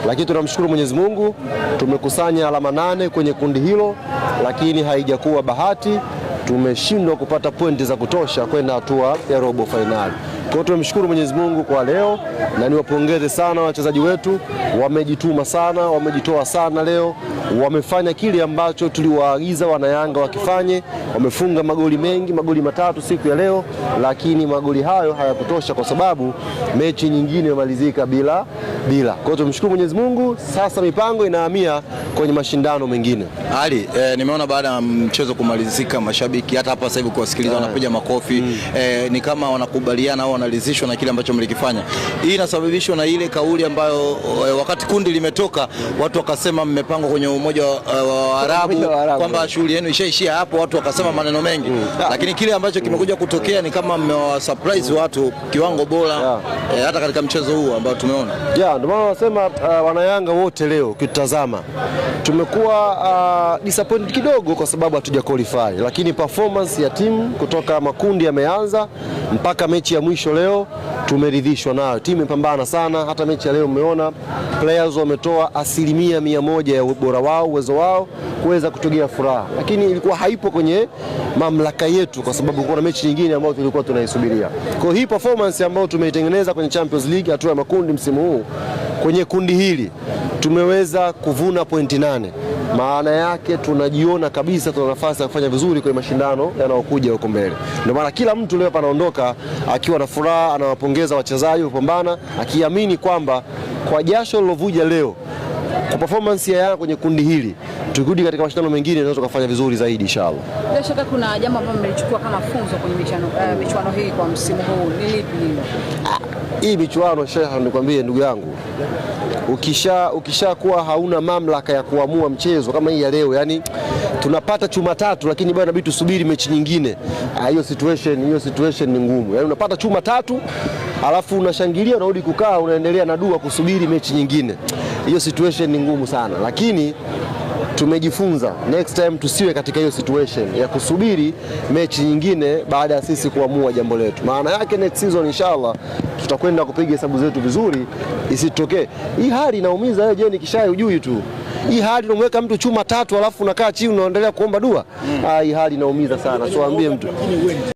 lakini tunamshukuru Mwenyezi Mungu tumekusanya alama 8 kwenye kundi hilo, lakini haijakuwa bahati, tumeshindwa kupata pointi za kutosha kwenda hatua ya robo finali. Kwa hiyo tumemshukuru Mwenyezi Mungu kwa leo, na niwapongeze sana wachezaji wetu, wamejituma sana, wamejitoa sana leo, wamefanya kile ambacho tuliwaagiza Wanayanga wakifanye, wamefunga magoli mengi, magoli 3 siku ya leo, lakini magoli hayo hayakutosha kwa sababu mechi nyingine imemalizika bila. Kwa hiyo tumshukuru Mwenyezi Mungu, sasa mipango inahamia kwenye mashindano mengine. Ali, nimeona baada ya mchezo kumalizika mashabiki hata hapa sasa hivi kuwasikiliza wanapiga makofi, ni kama wanakubaliana au wanaridhishwa na kile ambacho mlikifanya. Hii inasababishwa na ile kauli ambayo wakati kundi limetoka watu wakasema mmepangwa kwenye umoja wa Arabu kwamba shughuli yenu ishaishia hapo, watu wakasema maneno mengi. Lakini kile ambacho kimekuja kutokea ni kama mmewasurprise watu kiwango bora hata katika mchezo huu ambao tumeona. Ndio maana nasema Wanayanga wote leo ukitazama tumekuwa disappointed kidogo kwa sababu hatuja qualify, lakini performance ya timu kutoka makundi yameanza mpaka mechi ya mwisho leo tumeridhishwa nayo. Timu imepambana sana, hata mechi ya leo umeona players wametoa 100% ya ubora wao, uwezo wao kuweza kutugea furaha, lakini ilikuwa haipo kwenye mamlaka yetu kwa sababu kuna mechi nyingine ambayo tulikuwa tunaisubiria. Kwa hii performance ambayo tumeitengeneza kwenye Champions League hatua ya makundi msimu huu, kwenye kundi hili tumeweza kuvuna pointi 8. Maana yake tunajiona kabisa tuna nafasi ya kufanya vizuri kwenye mashindano yanayokuja huko mbele. Ndio maana kila mtu leo anaondoka akiwa na furaha, anawapongeza wachezaji kupambana, akiamini kwamba kwa jasho lilovuja leo, kwa performance ya Yanga kwenye kundi hili, tukirudi katika mashindano mengine tunaweza kufanya vizuri zaidi inshallah. Bila shaka kuna jambo ambalo mmelichukua kama funzo kwenye michuano hii kwa msimu huu, ni lipi hilo? Hii michuano sheha, nikwambie ndugu yangu, ukishakuwa hauna mamlaka ya kuamua mchezo kama hii ya leo, yani tunapata chuma 3 lakini bado inabidi tusubiri mechi nyingine. Hiyo situation ni ngumu. Yani unapata chuma 3 alafu unashangilia, unarudi kukaa, unaendelea na dua kusubiri mechi nyingine. Hiyo situation ni ngumu sana, lakini tumejifunza next time tusiwe katika hiyo situation ya kusubiri mechi nyingine baada ya sisi kuamua jambo letu. Maana yake next season inshallah tutakwenda kupiga hesabu zetu vizuri, isitokee hii hali inaumiza wewe. Je, nikishaye ujui tu hii hali unamweka mtu chuma 3 alafu unakaa chini unaendelea kuomba dua? Hii hali inaumiza sana, so ambie mtu